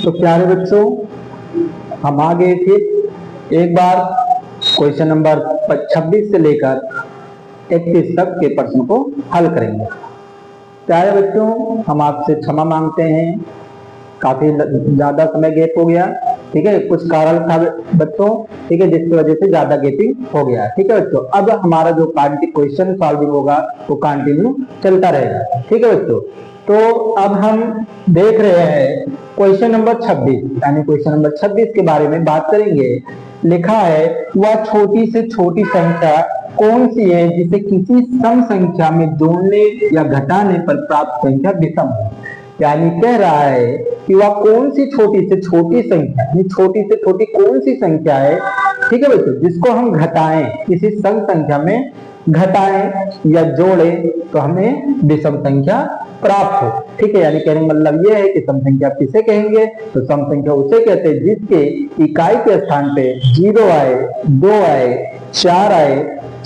तो प्यारे बच्चों, हम आ गए थे एक बार क्वेश्चन नंबर 26 से लेकर 31 तक के प्रश्न को हल करेंगे। प्यारे बच्चों, हम आपसे क्षमा मांगते हैं, काफी ज्यादा समय गैप हो गया। ठीक है, कुछ कारण था बच्चों, ठीक है, जिसकी वजह से ज्यादा गैपिंग हो गया। ठीक है बच्चों, अब हमारा जो क्वेश्चन सॉल्विंग होगा वो कंटिन्यू चलता रहेगा। ठीक है बच्चों, तो अब हम देख रहे हैं क्वेश्चन नंबर 26, यानी क्वेश्चन नंबर 26 के बारे में बात करेंगे। लिखा है, वह छोटी से छोटी संख्या कौन सी है जिसे किसी सम संख्या में जोड़ने या घटाने पर प्राप्त संख्या विषम है। यानी कह रहा है कि वह कौन सी छोटी से छोटी संख्या, यानी छोटी से छोटी कौन सी संख्या है, ठीक है बच्चों, जिसको हम घटाएं, किसी सम संख्या में घटाएं या जोड़ें तो हमें विषम संख्या प्राप्त हो। ठीक है, यानी कहने का मतलब यह है कि सम संख्या किसे कहेंगे, तो सम संख्या उसे कहते हैं जिसके इकाई के स्थान पे 0 आए, 2 आए, 4 आए,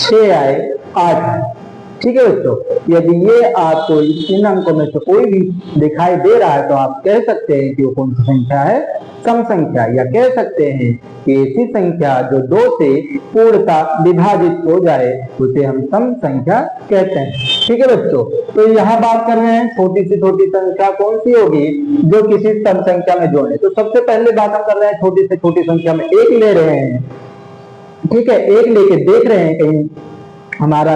6 आए, 8 आए। ठीक है बच्चों, यदि ये आपको इन अंकों में से कोई भी दिखाई दे रहा है तो आप कह सकते हैं कि वो कौन सी संख्या है, सम संख्या, या कह सकते हैं कि ऐसी संख्या जो 2 से पूर्णतः विभाजित हो जाए उसे हम सम संख्या कहते हैं। ठीक है बच्चों, तो यहाँ बात कर रहे हैं छोटी से छोटी संख्या कौन सी होगी जो किसी सम संख्या में जोड़े। तो सबसे पहले बात हम कर रहे हैं छोटी से छोटी संख्या में 1 ले रहे हैं। ठीक है, 1 लेके देख रहे हैं कहीं हमारा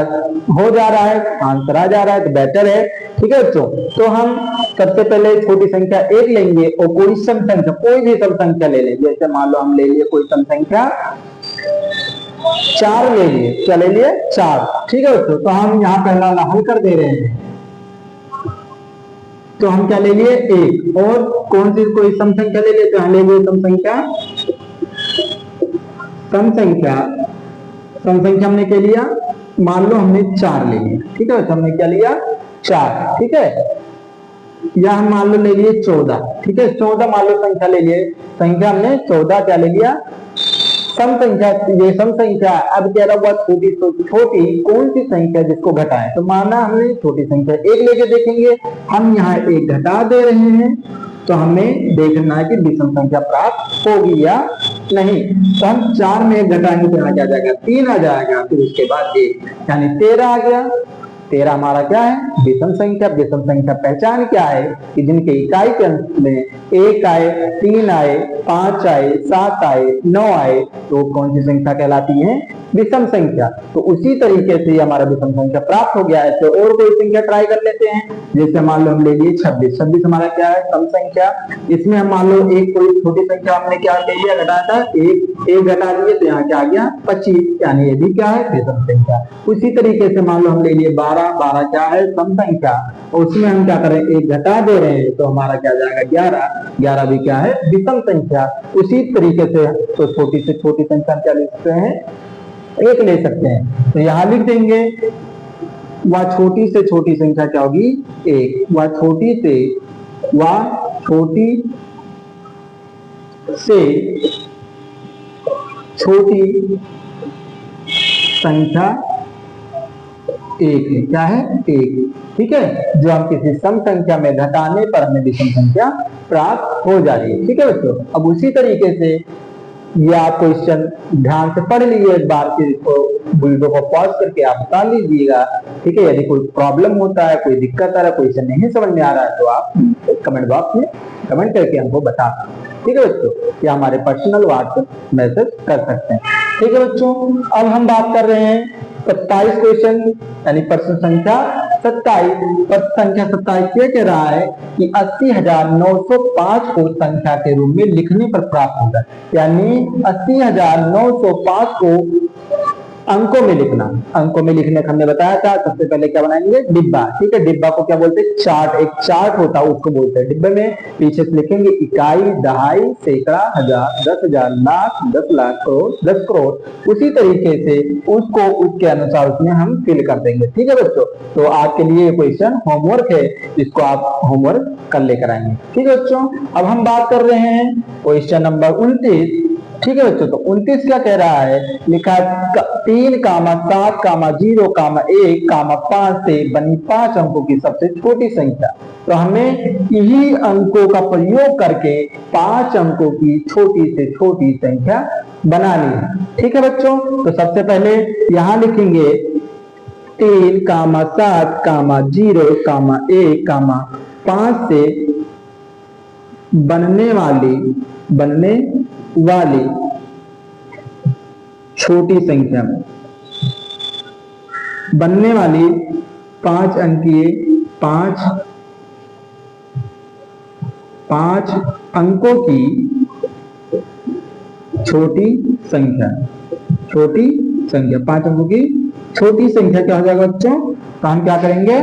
हो जा रहा है, आंसर आ जा रहा है तो बेटर है। ठीक है बच्चों, तो हम सबसे पहले छोटी संख्या 1 लेंगे और कोई सम संख्या, कोई भी सम संख्या ले लेंगे। जैसे मान लो हम ले लिए कोई सम संख्या 4 ले लिए, क्या ले लिए 4। ठीक है बच्चों, तो हम यहाँ पहला हल कर दे रहे हैं, तो हम क्या ले लिए 1, और कौन सी कोई सम संख्या ले लिए, तो हम ले लिए सम संख्या हमने क्या लिया, मान लो हमने 4 ले लिया। ठीक है, हमने क्या लिया 4। ठीक है, या हम मान लो ले लिए 14। ठीक है, 14 मान लो संख्या ले लिए, संख्या हमने 14 क्या ले लिया, सम संख्या। ये सम संख्या, अब कह रहा हुआ छोटी तो छोटी कौन सी संख्या जिसको घटाएं, तो माना हमने छोटी संख्या 1 लेके देखेंगे, हम यहाँ 1 घटा दे रहे हैं तो हमें देखना है कि विषम संख्या प्राप्त होगी या नहीं। तो हम 4 में 1 घटाएंगे तो यहाँ क्या जाएगा, 3 आ जाएगा, फिर उसके बाद 1 यानी 13 आ गया। 13 हमारा क्या है, विषम संख्या। विषम संख्या पहचान क्या है कि जिनके इकाई के अंश में 1 आए, 3 आए, 5 आए, 7 आए, 9 आए, तो कौन सी संख्या कहलाती है, विषम संख्या। तो उसी तरीके से हमारा विषम संख्या प्राप्त हो गया है। तो और कोई संख्या ट्राई कर लेते हैं। जैसे मान लो हम ले लिए 26। 26 हमारा क्या है, सम संख्या। इसमें हम मान लो एक कोई छोटी संख्या हमने क्या ले लिया, घटाया था, एक घटा दिए तो यहाँ क्या आ गया 25, यानी ये भी क्या है, विषम संख्या। उसी तरीके से मान लो हम ले लिए 12 क्या है, सम संख्या, और उसमें हम क्या करें, 1 घटा दे रहे हैं तो हमारा क्या जाएगा 11 भी क्या है, विषम संख्या। उसी तरीके से तो छोटी से छोटी संख्या क्या ले सकते हैं, 1 ले सकते हैं। तो यहां लिख देंगे वह छोटी से छोटी संख्या क्या होगी, 1। वह छोटी से छोटी संख्या 1 है, क्या है 1। ठीक है, जो हम किसी सम संख्या में घटाने पर हमें विषम संख्या प्राप्त हो जा रही है। ठीक है बच्चों, अब उसी तरीके से ये आप क्वेश्चन ध्यान से पढ़ लीजिए एक बार, फिर इसको वीडियो को पॉज करके आप बता लीजिएगा। ठीक है, यदि कोई प्रॉब्लम होता है, कोई दिक्कत आ रहा है, क्वेश्चन नहीं समझ में आ रहा है तो आप कमेंट बॉक्स में कमेंट करके हमको बता सकते हैं। ठीक है बच्चों, या हमारे पर्सनल व्हाट्सएप मैसेज कर सकते हैं। ठीक है बच्चों, अब हम बात कर रहे हैं 27 क्वेश्चन, यानी प्रश्न संख्या 27। प्रश्न संख्या 27 ये कह रहा है कि 80,905 को संख्या के रूप में लिखने पर प्राप्त होगा। यानी 80,905 को अंकों में लिखना। अंकों में लिखने का हमने बताया था, सबसे पहले क्या बनाएंगे, डिब्बा। ठीक है, डिब्बा को क्या बोलते हैं, चार्ट। एक चार्ट होता है उसको बोलते हैं। डिब्बे में पीछे से लिखेंगे इकाई, दहाई, सैकड़ा, हजार, 10,000, लाख, 10 लाख, करोड़, 10 करोड़। उसी तरीके से उसको उसके अनुसार उसमें हम फिल कर देंगे। ठीक है बच्चों, तो आपके लिए क्वेश्चन होमवर्क है, जिसको आप होमवर्क कर लेकर आएंगे। ठीक है बच्चों, अब हम बात कर रहे हैं क्वेश्चन नंबर 29। ठीक है बच्चों, तो 29 क्या कह रहा है, लिखा 3, 7, 0, 1, 5 से बनी 5 अंकों की सबसे छोटी संख्या। तो हमें यही अंकों का प्रयोग करके 5 अंकों की छोटी से छोटी संख्या बनानी है। ठीक है बच्चों, तो सबसे पहले यहां लिखेंगे 3, 7, 0, 1, 5 से बनने वाली छोटी संख्या में बनने वाली 5 अंकीय 5 अंकों की छोटी संख्या 5 अंकों की छोटी संख्या क्या हो जाएगा बच्चों? तो हम क्या करेंगे,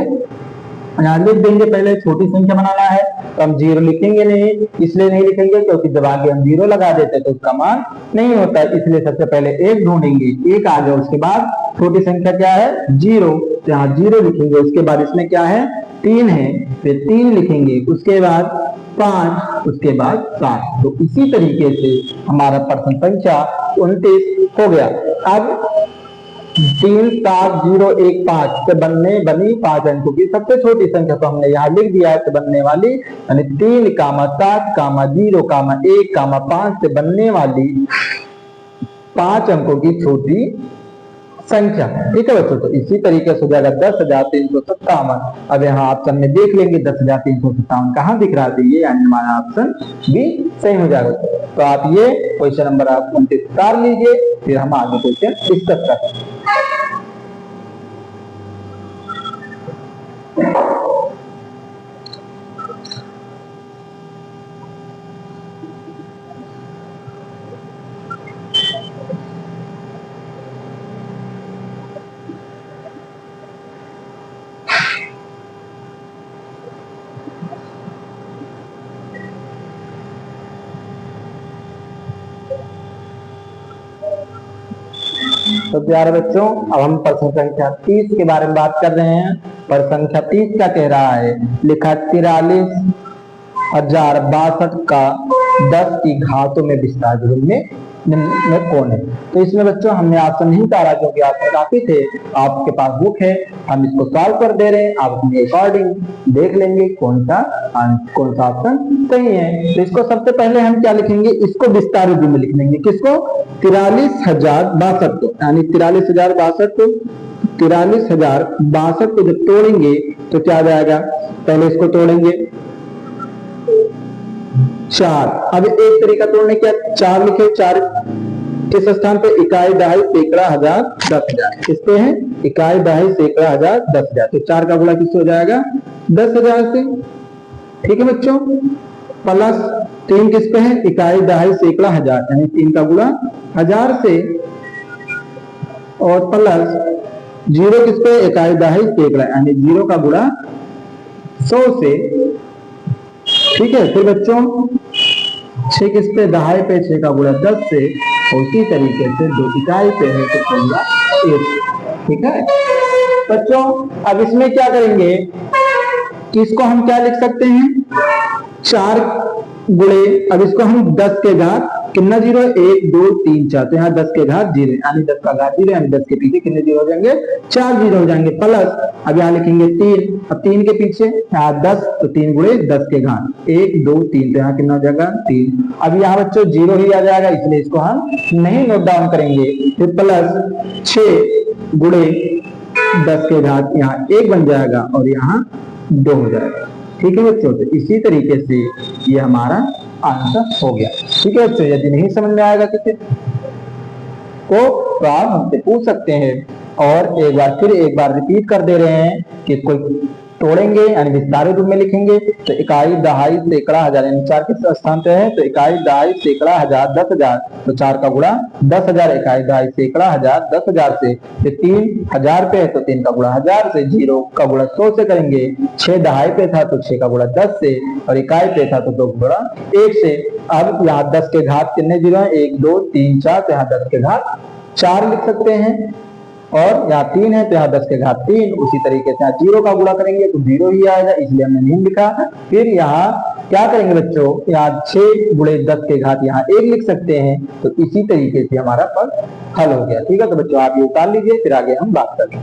यहां लिख देंगे। पहले छोटी संख्या बनाना है तो हम 0 लिखेंगे नहीं, इसलिए नहीं लिखेंगे क्योंकि जब आगे हम 0 लगा देते तो उसका मान नहीं होता, इसलिए सबसे पहले 1 ढूंढेंगे, 1 आ गया, उसके बाद छोटी संख्या क्या है 0, तो यहाँ 0 लिखेंगे। उसके बाद इसमें क्या है 3 है, फिर 3 लिखेंगे, उसके बाद 5, उसके बाद 7। तो इसी तरीके से हमारा प्रश्न संख्या 29 हो गया। अब 3, 7, 0, 1, 5 से बनी 5 अंकों की सबसे छोटी संख्या तो हमने यहाँ लिख दिया है। तो बनने वाली यानी 3, 7, 0, 1, 5 से बनने वाली 5 अंकों की छोटी संख्या। ठीक है बच्चों, तो इसी तरीके से हो जाएगा 10,357। अब यहाँ ऑप्शन में देख लेंगे 10,357 कहाँ दिख रहा है, ये यानी हमारा ऑप्शन भी सही हो जाएगा। तो आप ये क्वेश्चन नंबर आप 29 उतार लीजिए, फिर हम आगे क्वेश्चन डिस्कस करते हैं। तो प्यारे बच्चों, अब हम प्रश्न संख्या 30 के बारे में बात कर रहे हैं। प्रश्न संख्या 30 क्या कह रहा है, लिखा 43,062 का 10 की घातों में विस्तार में कौन है। तो इसमें बच्चों हमने ऑप्शन नहीं उतारा क्योंकि ऑप्शन काफी थे, आपके पास बुक है, हम इसको सॉल्व कर दे रहे हैं, आप अपने अकॉर्डिंग देख लेंगे कौन सा ऑप्शन सही है। तो इसको सबसे पहले हम क्या लिखेंगे, इसको विस्तारित रूप में लिख लेंगे। किसको? 43,062 को, यानी 43,062 को जब तोड़ेंगे तो क्या आ जाएगा, पहले इसको तोड़ेंगे 4। अब एक तरीका तोड़ने का 4 लिखे, 4 किस स्थान पे, इकाई, दहाई, सैकड़ा, हजार, 10,000। किस पे है, इकाई, दहाई, सैकड़ा, हजार, 10,000। तो 4 का गुणा किससे हो जाएगा 10,000 से। ठीक है बच्चों, प्लस 3 किस पे है, इकाई, दहाई, सैकड़ा, हजार, यानी 3 का गुणा 1000 से, और प्लस 0 किस पे, इकाई, दहाई, सैकड़ा, यानी 0 का गुणा 100 से। ठीक है, फिर बच्चों 6 किस पे, दहाई पे, 6 का गुणा 10 से, उसी तरीके से 2 इकाई पे है तो 1। ठीक है बच्चों, अब इसमें क्या करेंगे कि इसको हम क्या लिख सकते हैं, 4 गुणे, अब इसको हम 10 के घात कितना 0, 1, 2, 3, 4, तो यहाँ 10 के घात 0, यानी 10 का घात 0, यानी 10 के पीछे कितने 0 हो जाएंगे, 4 0 हो जाएंगे। प्लस अब यहाँ लिखेंगे 3, अब 3 के पीछे यहाँ 10, तो 3 गुणे 10 के घात 1, 2, 3, तो यहाँ कितना हो जाएगा 3। अब यहाँ बच्चों 0 ही आ जाएगा, इसलिए इसको हम नहीं नोट डाउन करेंगे। फिर प्लस 6 गुणे 10 के घात यहाँ 1 बन जाएगा, और यहाँ 2 हो जाएगा। ठीक है बच्चों, तो इसी तरीके से ये हमारा आंसर हो गया। ठीक है बच्चों, यदि नहीं समझ में आएगा किसी को तो आप हमसे पूछ सकते हैं। और एक बार रिपीट कर दे रहे हैं कि इसको तोड़ेंगे यानी विस्तारित रूप में लिखेंगे। तो इकाई, दहाई, सैकड़ा, हजार, यानी 4 किस स्थान पे है, तो इकाई, दहाई, सैकड़ा, हजार, 10,000, तो 4 का गुणा 10,000, इकाई, दहाई, सैकड़ा, हजार, 10,000 से। फिर 3,000 पे है तो 3 का गुणा 1000 से, 0 का गुणा 100 से करेंगे। 6 दहाई पे था तो 6 का गुणा 10 से, और इकाई पे था तो 2 का गुणा 1 से। अब यहाँ 10 के घात कितने 0 है, 1, 2, 3, 4, तो यहाँ 10 के घात 4 लिख सकते हैं, और यहाँ 3 है तो यहाँ 10 के घात 3। उसी तरीके से यहाँ 0 का गुणा करेंगे तो 0 ही आएगा, इसलिए हमने नहीं लिखा। फिर यहाँ क्या करेंगे बच्चों, यहाँ 6 गुणे 10 के घात यहाँ 1 लिख सकते हैं। तो इसी तरीके से हमारा प्रश्न हल हो गया। ठीक है, तो बच्चों आप ये उतार लीजिए, फिर आगे हम बात करेंगे।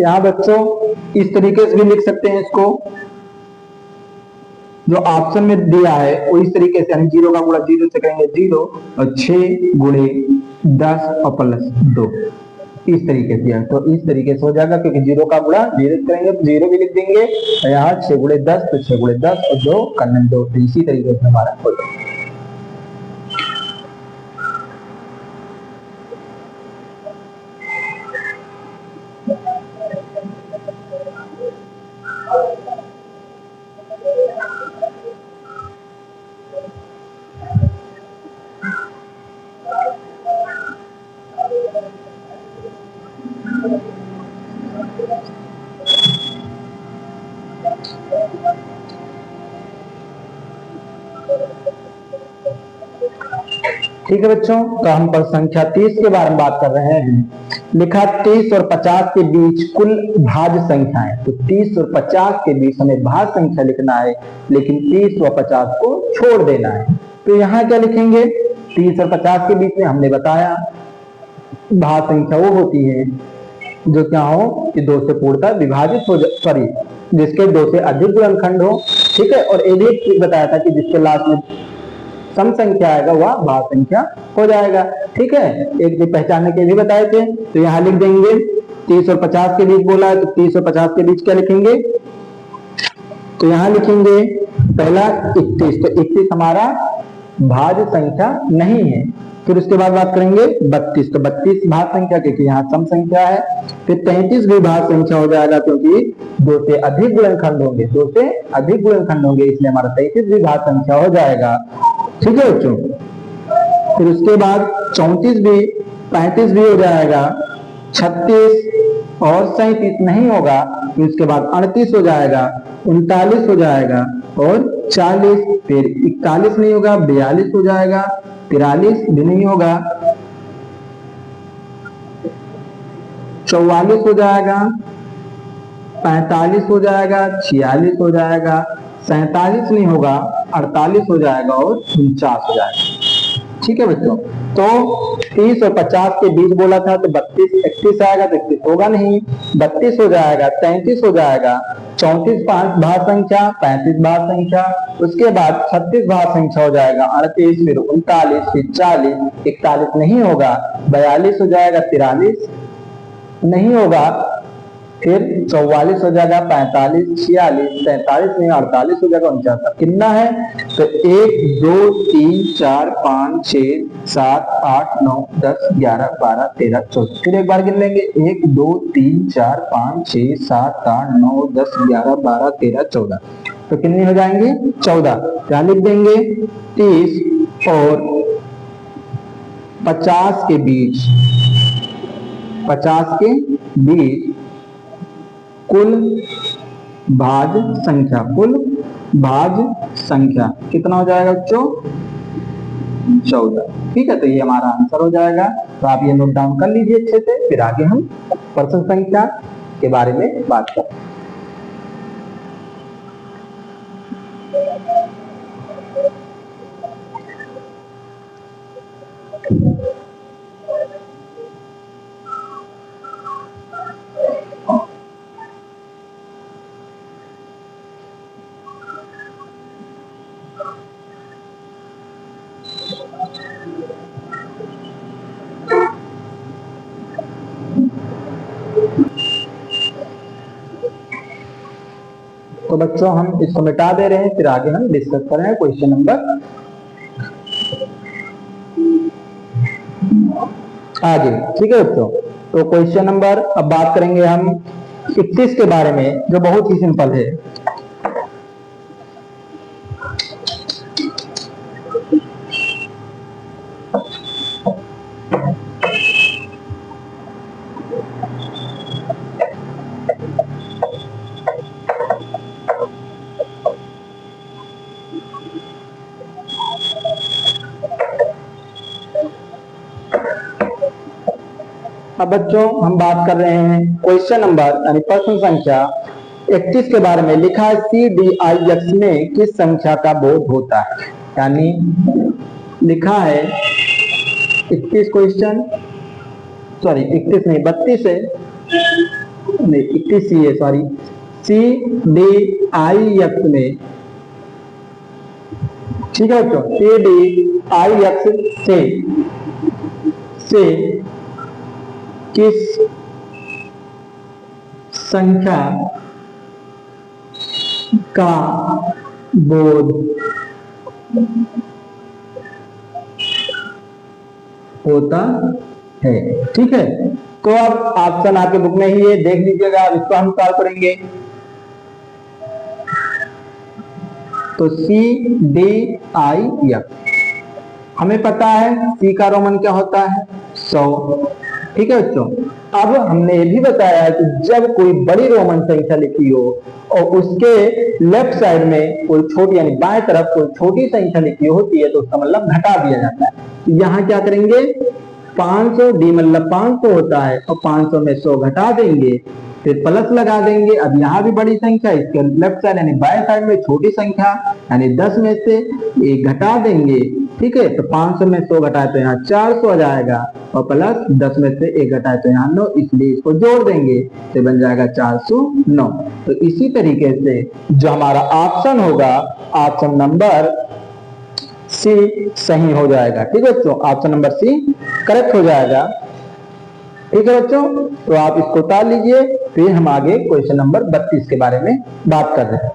यहाँ बच्चों इस तरीके से भी लिख सकते हैं इसको, जो ऑप्शन में दिया है वो इस तरीके से, यानी 0 का गुणा 0 से करेंगे 0 और 6 गुणे 10 और प्लस 2, इस तरीके से है। तो इस तरीके से हो जाएगा, क्योंकि 0 का गुणा 0 से करेंगे तो 0 भी लिख देंगे, और यहाँ 6 गुणे 10 तो 6 गुणे 10 और 2 करने 2, तो इसी तरीके से हमारा हो जाएगा। ठीक है बच्चों, तो हम पर संख्या 30 के बारे में बात कर रहे हैं। लिखा 30 और 50 के बीच कुल भाज्य संख्याएं, तो 30 और 50 के बीच हमें भाज्य संख्या लिखना है, लेकिन 30 और 50 को छोड़ देना है। तो यहाँ क्या लिखेंगे, 30 और 50 के बीच में हमने बताया भाज्य संख्या वो होती है जो क्या हो कि 2 से पूर्णतः विभाजित हो, सॉरी जिसके 2 से अधिक गुणनखंड हो। ठीक है, और एक चीज बताया था कि जिसके लास्ट में सम संख्या आएगा वह भाज्य संख्या हो जाएगा। ठीक है, एक चीज पहचानने के भी बताए थे, तो यहाँ लिख देंगे 30 और 50 के बीच बोला है, तो 30 और 50 के बीच क्या लिखेंगे, तो यहाँ लिखेंगे पहला 31, तो 31 हमारा भाज्य संख्या नहीं है। फिर उसके बाद बात करेंगे 32, तो 32 भाज्य संख्या, क्योंकि यहाँ सम संख्या है। फिर 33 भी भाज्य संख्या हो जाएगा, क्योंकि 2 से अधिक गुणनखंड होंगे, 2 से अधिक गुणनखंड होंगे, इसलिए हमारा 33 भी भाज्य संख्या हो जाएगा। ठीक है बच्चों, फिर उसके बाद 34 भी, 35 भी हो जाएगा, 36 और 37 नहीं होगा, फिर उसके बाद 38 हो जाएगा, 39 हो जाएगा और 40, फिर 41 नहीं होगा, 42 हो जाएगा, 43 भी नहीं होगा, 44 हो जाएगा, 45 हो जाएगा, 46 हो जाएगा, 47 नहीं होगा, 48 हो जाएगा और 49 हो जाएगा। ठीक है बच्चों, तो 30 और 50 के बीच बोला था, तो 32 31 आएगा, तो 31 होगा नहीं, 32 हो जाएगा, 33 हो जाएगा, 34 भाज्य संख्या, 35 भाज्य संख्या, उसके बाद 36 भाज्य संख्या हो जाएगा, 38, फिर 39, फिर 40, 41 नहीं होगा, 42 हो जाएगा, 43 नहीं होगा, फिर 44 हो जाएगा, 45, 46, 47 नहीं, 48 हो जाएगा, 49। कितना है, तो 1 2 3 4 5 6 7 8 9 10 11 12 13 14, फिर एक बार गिन लेंगे, 1 2 3 4 5 6 7 8 9 10 11 12 13 14, तो कितनी हो जाएंगे 14। क्या लिख देंगे, 30 और 50 के बीच, 50 के बीच कुल भाज्य संख्या, कुल भाज्य संख्या कितना हो जाएगा बच्चों, 14। ठीक है, तो ये हमारा आंसर हो जाएगा। तो आप ये नोट डाउन कर लीजिए अच्छे से, फिर आगे हम प्रश्न संख्या के बारे में बात करें। तो बच्चों हम इसको मिटा दे रहे हैं, फिर आगे हम डिस्कस कर रहे हैं क्वेश्चन नंबर आगे। ठीक है बच्चों, तो क्वेश्चन नंबर अब बात करेंगे हम 31 के बारे में, जो बहुत ही सिंपल है। अब बच्चों हम बात कर रहे हैं क्वेश्चन नंबर यानी प्रश्न संख्या 31 के बारे में। लिखा है CDIX में किस संख्या का बोध होता है, यानी लिखा है 31 क्वेश्चन, सॉरी 31 नहीं 32 है, नहीं 21 सी है, sorry, C D I X में, ठीक है बच्चों, सी डी आई एक्स से किस संख्या का बोध होता है। ठीक है, तो अब ऑप्शन आपके बुक में ही है, देख लीजिएगा। अब इसको हम सॉल्व करेंगे। तो सी डी आई एफ, हमें पता है सी का रोमन क्या होता है 100। ठीक है बच्चों, अब हमने ये भी बताया है कि जब कोई बड़ी रोमन संख्या लिखी हो और उसके लेफ्ट साइड में कोई छोटी, यानी बाएं तरफ कोई छोटी संख्या लिखी होती है तो उसका मतलब घटा दिया जाता है। तो यहाँ क्या करेंगे, 500 डी मतलब 500 होता है और 500 में 100 घटा देंगे, फिर प्लस लगा देंगे। अब यहाँ भी बड़ी संख्या, इसके लेफ्ट साइड यानी बाएं साइड में छोटी संख्या, यानी 10 में से 1 घटा देंगे। ठीक है, तो 500 में 100 घटाए तो यहाँ 400 आ जाएगा और प्लस 10 में से 1 घटाए तो यहाँ 9, इसलिए इसको जोड़ देंगे तो बन जाएगा 409। तो इसी तरीके से जो हमारा ऑप्शन होगा, ऑप्शन नंबर सी सही हो जाएगा। ठीक है बच्चों, ऑप्शन नंबर सी करेक्ट हो जाएगा। ठीक है बच्चों, तो आप इसको उतार लीजिए, फिर हम आगे क्वेश्चन नंबर 32 के बारे में बात कर रहे हैं।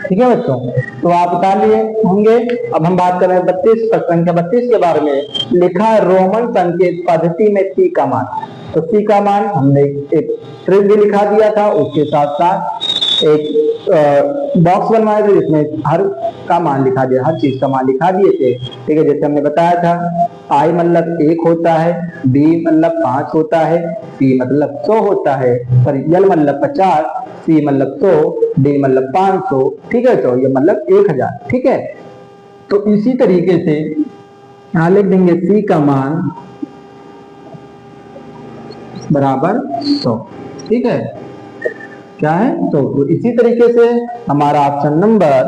ठीक है बच्चों, तो आप बता लिए होंगे। अब हम बात कर रहे हैं 32 संख्या 32 के बारे में। लिखा है रोमन संकेत पद्धति में सी का मान। तो सी का मान हमने एक ट्रिक भी लिखा दिया था, उसके साथ साथ एक बॉक्स बनवाए थे जिसमें हर का मान लिखा दिया, हर चीज का मान लिखा दिए थे। ठीक है, जैसे हमने बताया था आई मतलब 1 होता है, बी मतलब 5 होता है, सी मतलब 100 होता है, पर एल मतलब 50, सी मतलब 100, डी मतलब 500। ठीक है, तो ये मतलब 1000। ठीक है, तो इसी तरीके से यहां लिख देंगे सी का मान बराबर 100। ठीक है, क्या है तो इसी तरीके से हमारा ऑप्शन नंबर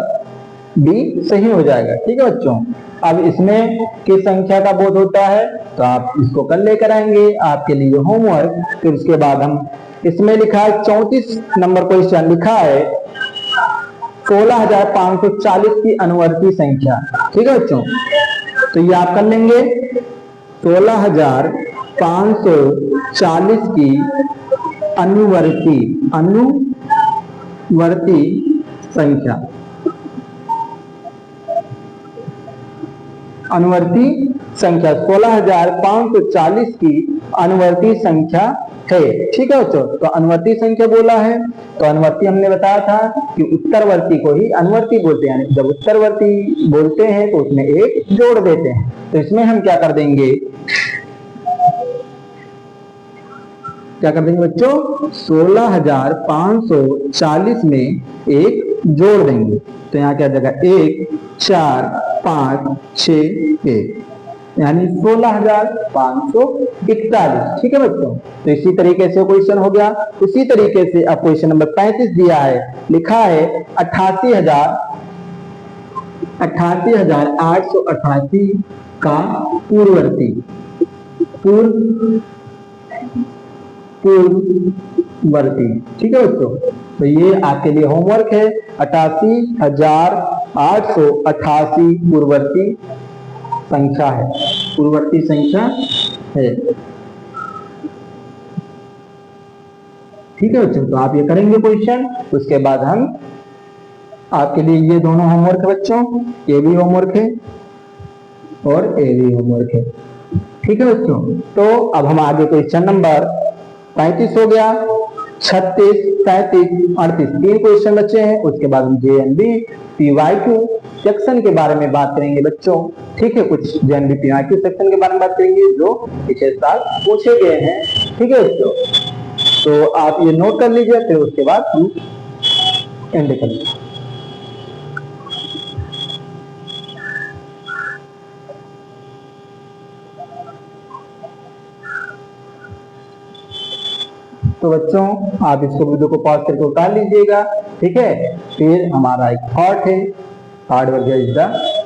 बी सही हो जाएगा। ठीक है बच्चों, अब इसमें किस संख्या का बोध होता है तो आप इसको कल लेकर आएंगे, आपके लिए होमवर्क। फिर उसके बाद हम इसमें लिखा है 34 नंबर क्वेश्चन लिखा है 16,540 की अनुवर्ती संख्या। ठीक है बच्चों, तो ये आप कर लेंगे 16,540 की अनुवर्ती संख्या, अनुवर्ती संख्या 16,540 की अनुवर्ती संख्या है। ठीक है बच्चों, तो अनुवर्ती संख्या बोला है तो अनुवर्ती हमने बताया था कि उत्तरवर्ती को ही अनुवर्ती बोलते हैं, यानी जब उत्तरवर्ती बोलते हैं तो उसमें एक जोड़ देते हैं। तो इसमें हम क्या कर देंगे, बच्चों 16,540 में एक जोड़ देंगे। तो यहाँ क्या जाएगा 1 4 5 6 1, यानी 16,541। ठीक है बच्चों, तो इसी तरीके से क्वेश्चन हो गया। उसी तरीके से अब क्वेश्चन नंबर 35 दिया है, लिखा है 88,888 का पूर्ववर्ती। पूर्ववर्ती। ठीक है बच्चों, तो ये आपके लिए होमवर्क है। 88,888 पूर्ववर्ती संख्या है, पूर्ववर्ती संख्या है। ठीक है बच्चों, तो आप ये करेंगे क्वेश्चन, उसके बाद हम आपके लिए ये दोनों होमवर्क है बच्चों, ये भी होमवर्क है और ये भी होमवर्क है। ठीक है बच्चों, तो अब हम आगे क्वेश्चन नंबर 35 हो गया, 36, 37, 38 तीन क्वेश्चन बचे हैं। उसके बाद हम JNB PYQ सेक्शन के बारे में बात करेंगे बच्चों। ठीक है, कुछ JNB PYQ सेक्शन के बारे में बात करेंगे जो पिछले साल पूछे गए हैं। ठीक है बच्चों, तो आप ये नोट कर लीजिए, फिर उसके बाद हम एंड करेंगे। तो बच्चों आप इसको वीडियो को पॉज करके उतार लीजिएगा। ठीक है, फिर हमारा एक थॉट है, hard work is the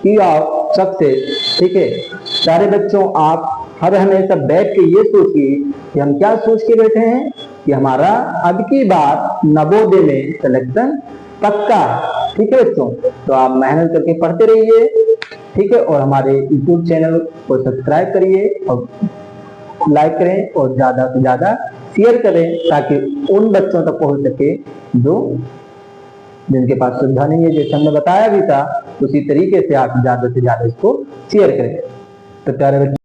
key of success. ठीक है, सारे बच्चों आप हर हमेशा बैठ के ये सोचिए कि हम क्या सोच के बैठे हैं कि हमारा अब की बार नवोदय में सिलेक्शन पक्का है। ठीक है बच्चों, तो आप मेहनत करके पढ़ते रहिए। ठीक है, और हमारे यूट्यूब चैनल को सब्सक्राइब करिए और लाइक करें और ज्यादा से ज्यादा शेयर करें, ताकि उन बच्चों तक पहुंच सके जो जिनके पास सुविधा नहीं है। जैसे हमने बताया भी था, उसी तरीके से आप ज्यादा से ज्यादा इसको शेयर करें। तो प्यारे बच्चों,